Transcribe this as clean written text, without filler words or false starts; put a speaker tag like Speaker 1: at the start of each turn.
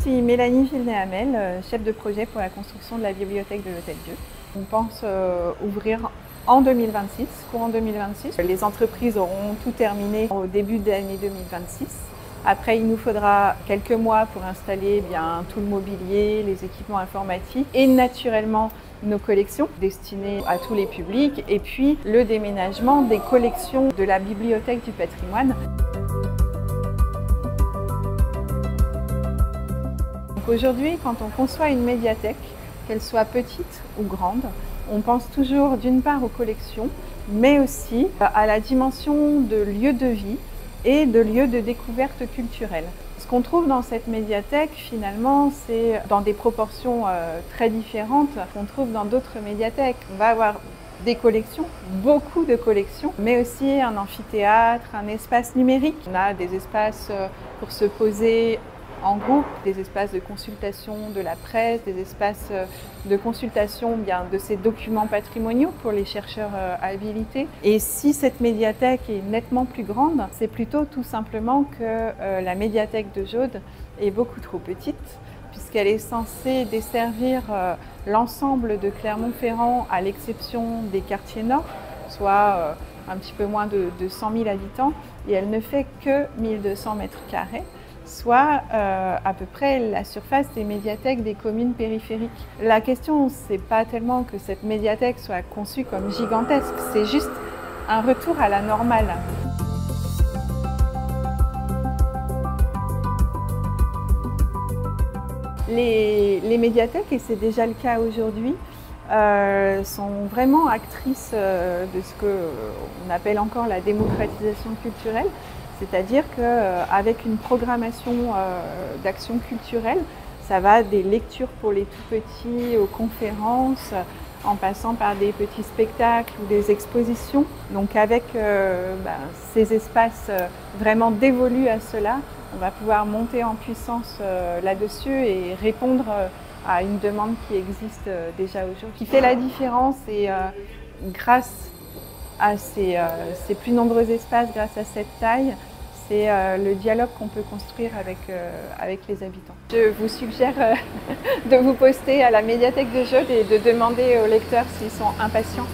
Speaker 1: Je suis Mélanie Villenay-Hamel, chef de projet pour la construction de la bibliothèque de l'Hôtel-Dieu. On pense ouvrir en 2026, courant 2026. Les entreprises auront tout terminé au début de l'année 2026. Après, il nous faudra quelques mois pour installer tout le mobilier, les équipements informatiques et naturellement nos collections destinées à tous les publics et puis le déménagement des collections de la Bibliothèque du patrimoine. Aujourd'hui, quand on conçoit une médiathèque, qu'elle soit petite ou grande, on pense toujours d'une part aux collections, mais aussi à la dimension de lieu de vie et de lieu de découverte culturelle. Ce qu'on trouve dans cette médiathèque, finalement, c'est dans des proportions très différentes qu'on trouve dans d'autres médiathèques. On va avoir des collections, beaucoup de collections, mais aussi un amphithéâtre, un espace numérique. On a des espaces pour se poser en groupe, des espaces de consultation de la presse, des espaces de consultation de ces documents patrimoniaux pour les chercheurs habilités. Et si cette médiathèque est nettement plus grande, c'est plutôt tout simplement que la médiathèque de Jaude est beaucoup trop petite, puisqu'elle est censée desservir l'ensemble de Clermont-Ferrand à l'exception des quartiers nord, soit un petit peu moins de 100 000 habitants, et elle ne fait que 1200 mètres carrés. Soit à peu près la surface des médiathèques des communes périphériques. La question, c'est pas tellement que cette médiathèque soit conçue comme gigantesque, c'est juste un retour à la normale. Les médiathèques, et c'est déjà le cas aujourd'hui, sont vraiment actrices de ce qu'on appelle encore la démocratisation culturelle. C'est-à-dire qu'avec une programmation d'action culturelle, ça va des lectures pour les tout petits aux conférences, en passant par des petits spectacles ou des expositions. Donc avec ces espaces vraiment dévolus à cela, on va pouvoir monter en puissance là-dessus et répondre à une demande qui existe déjà aujourd'hui. Ce qui fait la différence, et grâce à ces plus nombreux espaces, grâce à cette taille, c'est le dialogue qu'on peut construire avec les habitants. Je vous suggère de vous poster à la médiathèque de Jaude et de demander aux lecteurs s'ils sont impatients.